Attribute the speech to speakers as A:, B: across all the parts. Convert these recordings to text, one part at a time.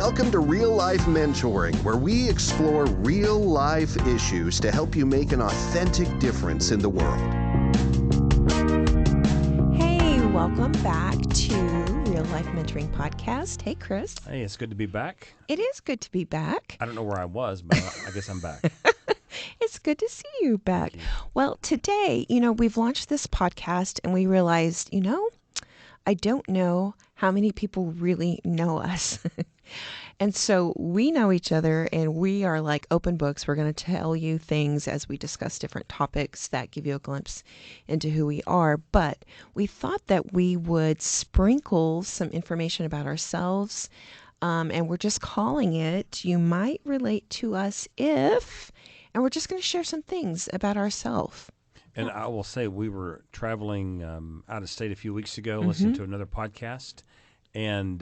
A: Welcome to Real Life Mentoring, where we explore real life issues to help you make an authentic difference in the world.
B: Hey, welcome back to Real Life Mentoring Podcast. Hey, Chris.
C: Hey, it's good to be back.
B: It is good to be back.
C: I don't know where I was, but I guess I'm back.
B: It's good to see you back.
C: Thank you.
B: Well, today, we've launched this podcast and we realized, I don't know how many people really know us. And so we know each other and we are like open books. We're going to tell you things as we discuss different topics that give you a glimpse into who we are. But we thought that we would sprinkle some information about ourselves. And we're just calling it, You Might Relate to Us If, and we're just going to share some things about ourselves.
C: And I will say we were traveling out of state a few weeks ago, listening to another podcast. And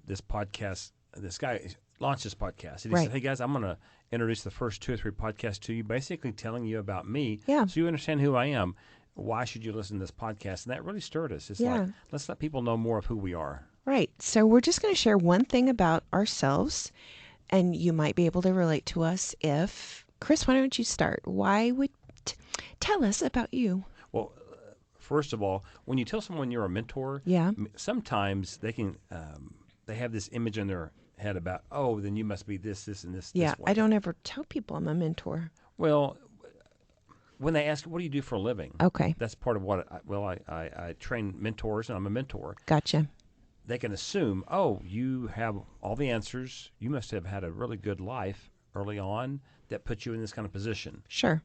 C: this guy launched this podcast. And he said, hey, guys, I'm going to introduce the first 2 or 3 podcasts to you, basically telling you about me so you understand who I am. Why should you listen to this podcast? And that really stirred us. It's like, let's let people know more of who we are.
B: Right. So we're just going to share one thing about ourselves, and you might be able to relate to us if... Chris, why don't you start? Tell us about you.
C: Well, first of all, when you tell someone you're a mentor, sometimes they can they have this image in their head about, oh, then you must be this, and this.
B: Yeah,
C: this way.
B: I don't ever tell people I'm a mentor.
C: Well, when they ask, what do you do for a living?
B: Okay.
C: That's part of what, I train mentors, and I'm a mentor.
B: Gotcha.
C: They can assume, oh, you have all the answers. You must have had a really good life early on that puts you in this kind of position.
B: Sure.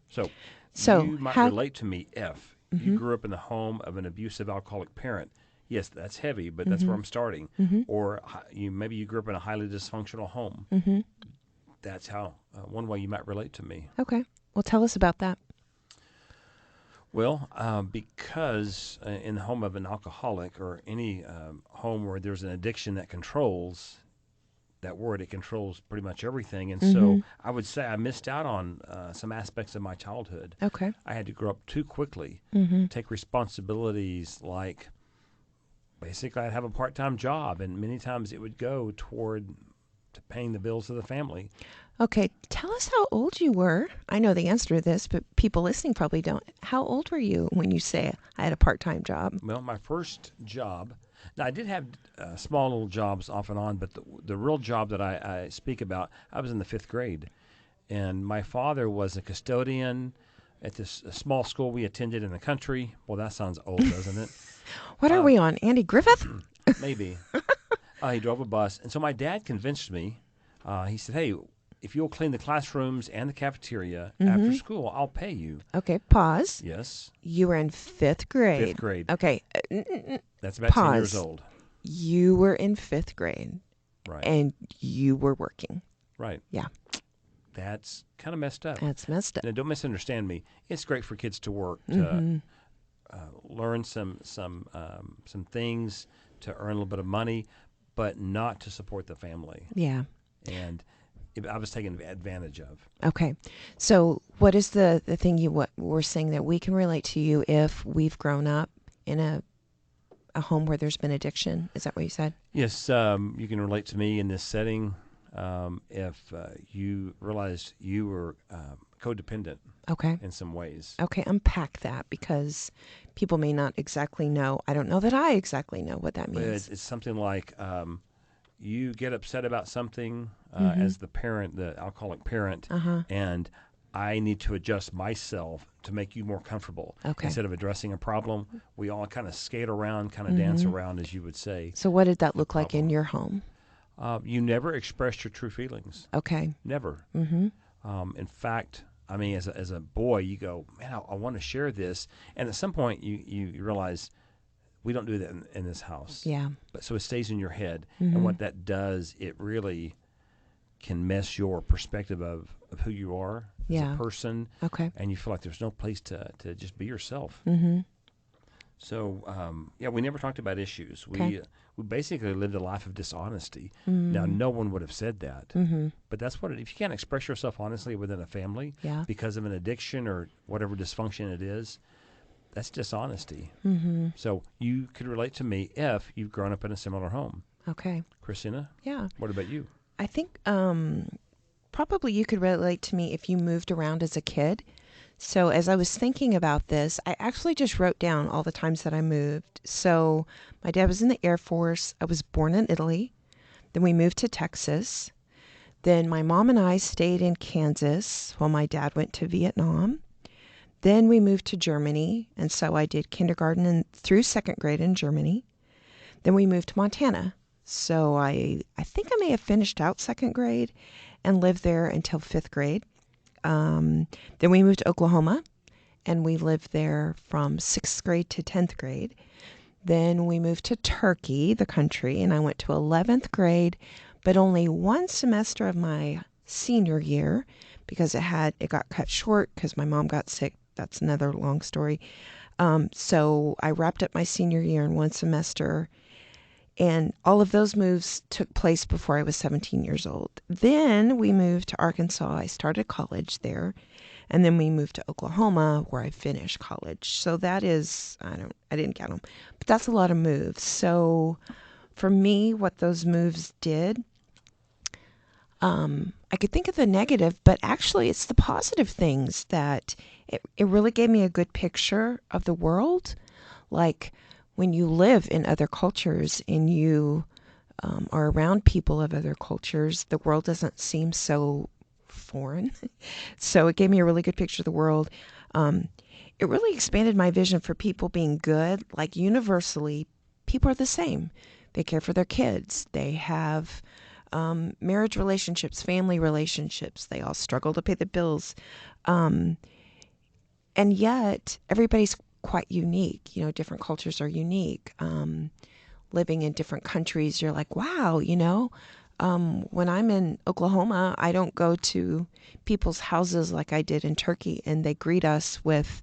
C: So you might relate to me if you grew up in the home of an abusive alcoholic parent. Yes, that's heavy, but that's where I'm starting. Or maybe you grew up in a highly dysfunctional home. That's how one way you might relate to me.
B: Okay. Well, tell us about that.
C: Well, because in the home of an alcoholic or any home where there's an addiction that controls, that word, it controls pretty much everything. And so I would say I missed out on some aspects of my childhood.
B: Okay.
C: I had to grow up too quickly, take responsibilities like basically I'd have a part-time job, and many times it would go toward to paying the bills of the family.
B: Okay. Tell us how old you were. I know the answer to this, but people listening probably don't. How old were you when you say I had a part-time job?
C: Well, my first job, now I did have small little jobs off and on, but the real job that I speak about, I was in the 5th grade. And my father was a custodian at this small school we attended in the country. Well, that sounds old, doesn't it?
B: What are we on, Andy Griffith?
C: Maybe. He drove a bus. And so my dad convinced me. He said, hey, if you'll clean the classrooms and the cafeteria after school, I'll pay you.
B: Okay, pause.
C: Yes.
B: You were in 5th grade.
C: 5th grade.
B: Okay.
C: That's about 10 years old.
B: You were in 5th grade.
C: Right.
B: And you were working.
C: Right.
B: Yeah.
C: That's kind of messed up.
B: That's messed up.
C: Now, don't misunderstand me. It's great for kids to work, to learn some things, to earn a little bit of money, but not to support the family.
B: Yeah.
C: And I was taken advantage of.
B: Okay. So what is the thing you were saying that we can relate to you if we've grown up in a home where there's been addiction? Is that what you said?
C: Yes. You can relate to me in this setting if you realized you were codependent in some ways.
B: Okay. Unpack that, because people may not exactly know. I don't know that I exactly know what that means.
C: It's something like you get upset about something as the parent, the alcoholic parent, and I need to adjust myself to make you more comfortable.
B: Okay.
C: Instead of addressing a problem, we all kind of skate around, kind of dance around, as you would say.
B: So what did that look like in your home?
C: You never expressed your true feelings.
B: Okay.
C: Never. In fact, I mean, as a boy, you go, man, I want to share this. And at some point, you realize we don't do that in this house.
B: Yeah.
C: But so it stays in your head. And what that does, it really can mess your perspective of who you are as a person.
B: Okay.
C: And you feel like there's no place to just be yourself. So, we never talked about issues.
B: Okay.
C: We basically lived a life of dishonesty. Now, no one would have said that. But that's what if you can't express yourself honestly within a family because of an addiction or whatever dysfunction it is, that's dishonesty. So you could relate to me if you've grown up in a similar home.
B: Okay.
C: Christina?
B: Yeah.
C: What about you?
B: I think probably you could relate to me if you moved around as a kid. So as I was thinking about this, I actually just wrote down all the times that I moved. So my dad was in the Air Force. I was born in Italy. Then we moved to Texas. Then my mom and I stayed in Kansas while my dad went to Vietnam. Then we moved to Germany, and so I did kindergarten through second grade in Germany. Then we moved to Montana. So I think I may have finished out second grade and lived there until fifth grade. Then we moved to Oklahoma, and we lived there from sixth grade to 10th grade. Then we moved to Turkey, the country, and I went to 11th grade, but only one semester of my senior year because it got cut short because my mom got sick. That's another long story. So I wrapped up my senior year in one semester, and all of those moves took place before I was 17 years old. Then we moved to Arkansas. I started college there. And then we moved to Oklahoma where I finished college. So that is, I didn't count them, but that's a lot of moves. So for me, what those moves did, I could think of the negative, but actually it's the positive things that it really gave me a good picture of the world. Like when you live in other cultures and you are around people of other cultures, the world doesn't seem so foreign. So it gave me a really good picture of the world. It really expanded my vision for people being good. Like universally, people are the same. They care for their kids. They have marriage relationships, family relationships. They all struggle to pay the bills. And yet, everybody's quite unique. You know, different cultures are unique. Living in different countries, you're like, wow, when I'm in Oklahoma, I don't go to people's houses like I did in Turkey, and they greet us with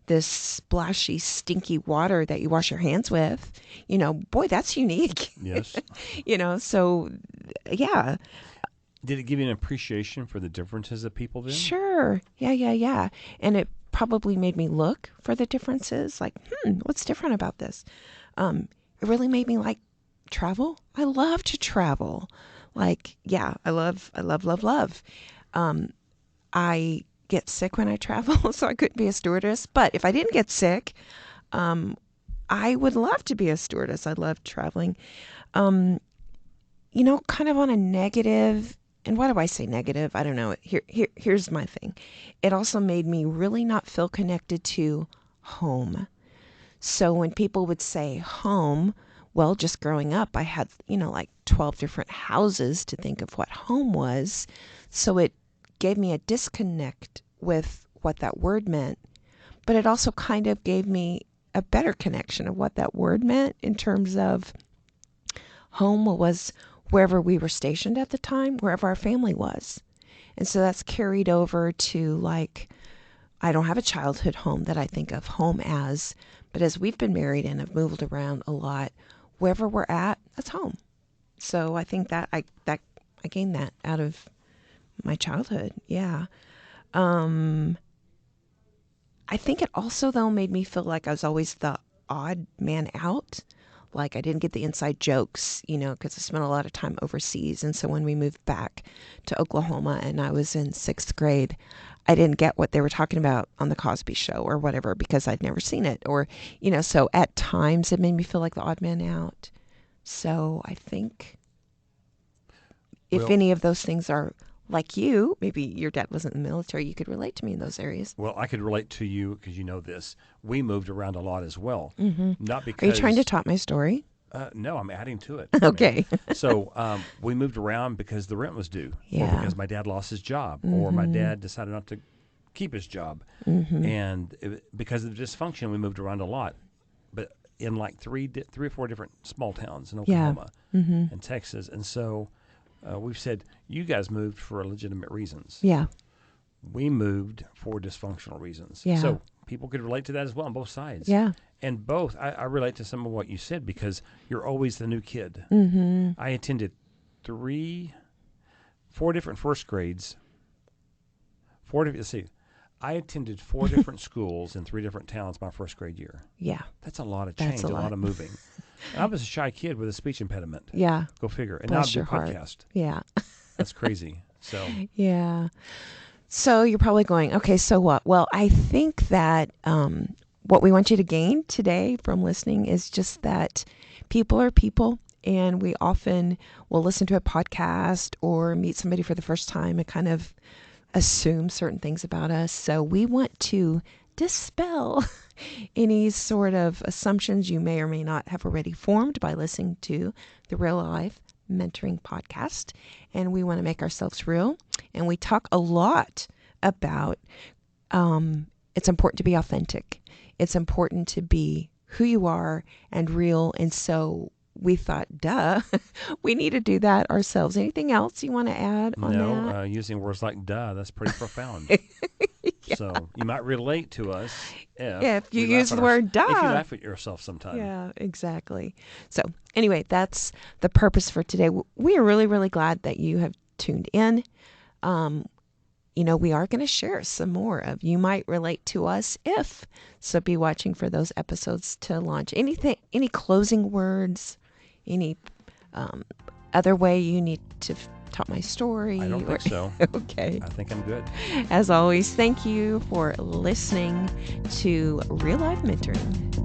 B: this splashy, stinky water that you wash your hands with. Boy, that's unique.
C: Yes.
B: So yeah.
C: Did it give you an appreciation for the differences of people then?
B: Sure. Yeah. And it probably made me look for the differences. Like, what's different about this? It really made me like travel. I love to travel. Like, yeah, I love. I get sick when I travel, so I couldn't be a stewardess. But if I didn't get sick, I would love to be a stewardess. I love traveling. Kind of on a negative, and why do I say negative? I don't know. Here's my thing. It also made me really not feel connected to home. So when people would say home, well, just growing up, I had, like 12 different houses to think of what home was. So it gave me a disconnect with what that word meant. But it also kind of gave me a better connection of what that word meant in terms of home was wherever we were stationed at the time, wherever our family was. And so that's carried over to like, I don't have a childhood home that I think of home as, but as we've been married and have moved around a lot, wherever we're at, that's home. So I think that I gained that out of my childhood. Yeah. I think it also though made me feel like I was always the odd man out. Like I didn't get the inside jokes, because I spent a lot of time overseas. And so when we moved back to Oklahoma and I was in sixth grade, I didn't get what they were talking about on the Cosby Show or whatever because I'd never seen it. Or, so at times it made me feel like the odd man out. So I think if any of those things are like you, maybe your dad wasn't in the military, you could relate to me in those areas.
C: Well, I could relate to you because you know this. We moved around a lot as well.
B: Mm-hmm.
C: Not because.
B: Are you trying to top my story?
C: No, I'm adding to it.
B: Okay.
C: So we moved around because the rent was due, or because my dad lost his job, or my dad decided not to keep his job, and because of the dysfunction, we moved around a lot. But in like three or four different small towns in Oklahoma and Texas, and so we've said you guys moved for legitimate reasons.
B: Yeah.
C: We moved for dysfunctional reasons.
B: Yeah.
C: So people could relate to that as well on both sides.
B: Yeah.
C: And both, I relate to some of what you said because you're always the new kid.
B: Mm-hmm.
C: I attended 4 different first grades. I attended 4 different schools in 3 different towns my first grade year.
B: Yeah.
C: That's a lot of change, a lot of moving. I was a shy kid with a speech impediment.
B: Yeah.
C: Go figure. And
B: Bless
C: now
B: your
C: I do a
B: heart.
C: podcast.
B: Yeah.
C: That's crazy. So
B: Yeah. So you're probably going, okay, so what? Well, I think that what we want you to gain today from listening is just that people are people. And we often will listen to a podcast or meet somebody for the first time and kind of assume certain things about us. So we want to dispel any sort of assumptions you may or may not have already formed by listening to the Real Life Mentoring Podcast. And we want to make ourselves real. And we talk a lot about it's important to be authentic. It's important to be who you are and real. And so we thought, duh, we need to do that ourselves. Anything else you want to add on that?
C: No, using words like duh, that's pretty profound. Yeah. So you might relate to us
B: if you use the word duh.
C: If you laugh at yourself sometime.
B: Yeah, exactly. So anyway, that's the purpose for today. We are really, really glad that you have tuned in. We are going to share some more of you might relate to us if. So be watching for those episodes to launch. Anything, any closing words, any other way you need to tell my story?
C: I don't think so.
B: Okay.
C: I think I'm good.
B: As always, thank you for listening to Real Life Mentoring.